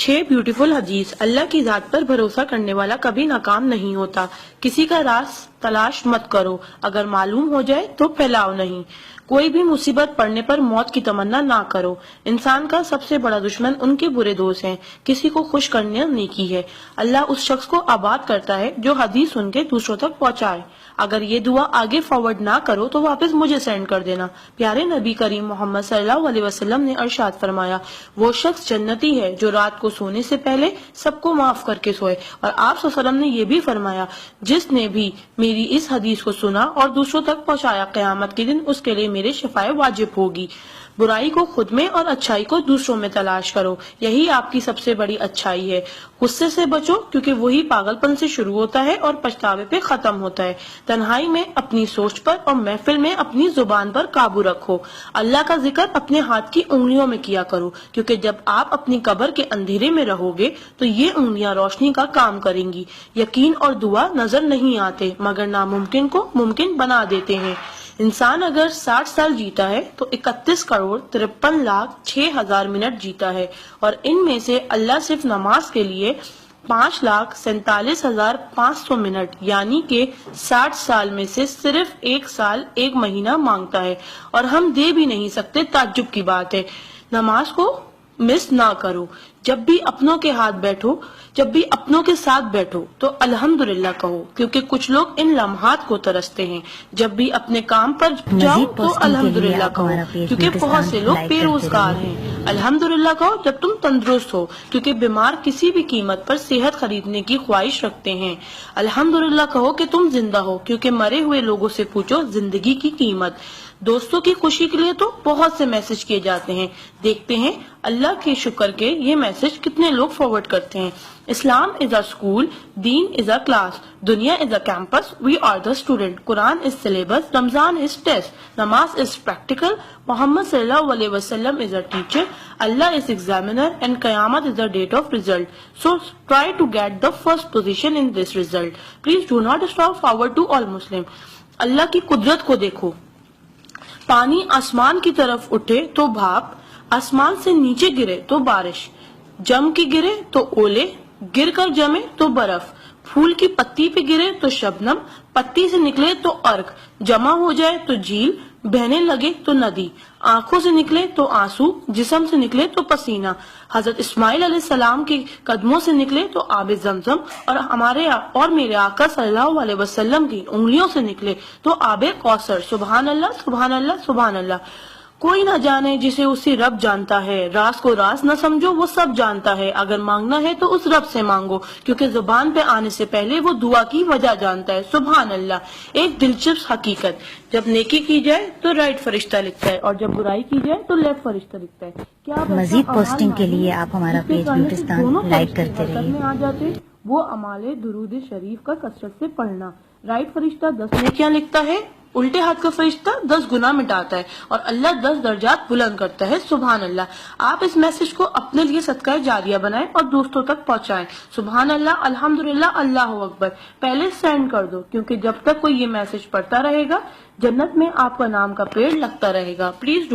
6 beautiful हदीस। अल्लाह की जात पर भरोसा करने वाला कभी नाकाम नहीं होता। किसी का राज तलाश मत करो, अगर मालूम हो जाए तो फैलाओ नहीं। कोई भी मुसीबत पड़ने पर मौत की तमन्ना ना करो। इंसान का सबसे बड़ा दुश्मन उनके बुरे दोस्त हैं। किसी को खुश करना नेकी है। अल्लाह उस शख्स को आबाद करता है जो हदीस सुन के दूसरों तक पहुंचाए। अगर ये दुआ आगे फॉरवर्ड ना करो तो वापस मुझे सेंड कर देना। प्यारे नबी करीम मोहम्मद सल्लल्लाहु अलैहि वसल्लम ने इरशाद फरमाया, वो शख्स जन्नती है जो रात को सोने से पहले सबको माफ करके सोए। और आप सल्लल्लाहु अलैहि वसल्लम ने ये भी फरमाया, जिसने भी मेरी इस हदीस को सुना और दूसरों तक पहुंचाया, क़यामत के दिन उसके लिए मेरे शफाए वाजिब होगी। बुराई को खुद में और अच्छाई को दूसरों में तलाश करो, यही आपकी सबसे बड़ी अच्छाई है। गुस्से से बचो क्योंकि वही पागलपन से शुरू होता है और पछतावे पे खत्म होता है। तन्हाई में अपनी सोच पर और महफिल में अपनी जुबान पर काबू रखो। अल्लाह का जिक्र अपने हाथ की उंगलियों में किया करो, क्योंकि जब आप अपनी कब्र के अंधेरे में रहोगे तो ये उंगलियां रोशनी का काम करेंगी। यकीन और दुआ नजर नहीं आते मगर नामुमकिन को मुमकिन बना देते हैं। इंसान अगर 60 साल जीता है तो 31,53,06,000 मिनट जीता है, और इनमें से अल्लाह सिर्फ नमाज के लिए 5,47,500 मिनट यानी कि 60 साल में से सिर्फ 1 साल 1 महीना मांगता है, और हम दे भी नहीं सकते। ताज्जुब की बात है। नमाज को मिस ना करो। जब भी अपनों के साथ बैठो तो अल्हम्दुलिल्लाह कहो, क्योंकि कुछ लोग इन लम्हात को तरसते हैं। जब भी अपने काम पर जाओ तो अल्हम्दुलिल्लाह कहो, क्योंकि बहुत से लोग बेरोजगार हैं। अल्हम्दुलिल्लाह कहो जब तुम तंदुरुस्त हो, क्योंकि बीमार किसी भी कीमत पर सेहत खरीदने की ख्वाहिश रखते हैं। अल्हम्दुलिल्लाह कहो कि तुम जिंदा हो, क्योंकि मरे हुए लोगों से पूछो जिंदगी की कीमत। दोस्तों की खुशी के लिए तो बहुत से मैसेज किए जाते हैं, देखते हैं अल्लाह के शुक्र के ये मैसेज कितने लोग फॉरवर्ड करते हैं। इस्लाम इज अ स्कूल, दीन इज अ क्लास, दुनिया is a campus, we are the student, Quran is syllabus, Ramzan is test, नमाज इज प्रैक्टिकल, मोहम्मद सल्लल्लाहु अलैहि वसल्लम is a teacher, Allah is examiner and कयामत is the date of result. So try to get the first position in this result. Please do not stop forward to all Muslim. Allah की कुदरत को देखो। पानी आसमान की तरफ उठे तो भाप, आसमान से नीचे गिरे तो बारिश, जम के गिरे तो ओले, गिर कर जमे तो बर्फ, फूल की पत्ती पे गिरे तो शबनम, पत्ती से निकले तो अर्क, जमा हो जाए तो झील, बहने लगे तो नदी, आंखों से निकले तो आंसू, जिस्म से निकले तो पसीना, हजरत इस्माइल अलैहिस्सलाम के कदमों से निकले तो आबे जमजम, और मेरे आका सल्लल्लाहु अलैहि वसल्लम की उंगलियों से निकले तो आबे कौसर। सुभान अल्लाह, सुभान अल्लाह, सुभान अल्लाह। कोई ना जाने जिसे उसी रब जानता है। राज को राज न समझो, वो सब जानता है। अगर मांगना है तो उस रब से मांगो, क्योंकि जुबान पे आने से पहले वो दुआ की वजह जानता है। सुभान अल्लाह। एक दिलचस्प हकीकत, जब नेकी की जाए तो राइट फरिश्ता लिखता है, और जब बुराई की जाए तो लेफ्ट फरिश्ता लिखता है। क्या मजीद पोस्टिंग के लिए आप हमारा पेज ब्यूटिस्तान लाइक करते रहिए। आ जाते वो अमाले दुरूद शरीफ का कसरत से पढ़ना। राइट फरिश्ता 10 नेकियां लिखता है, उल्टे हाथ का फरिश्ता 10 गुनाह मिटाता है, और अल्लाह 10 दर्जात बुलंद करता है। सुभान अल्लाह। आप इस मैसेज को अपने लिए सदका जारिया बनाएं और दोस्तों तक पहुंचाएं। सुभान अल्लाह, अल्हम्दुलिल्लाह, अल्लाहु अकबर पहले सेंड कर दो, क्योंकि जब तक कोई ये मैसेज पढ़ता रहेगा जन्नत में आपका नाम का पेड़ लगता रहेगा। प्लीज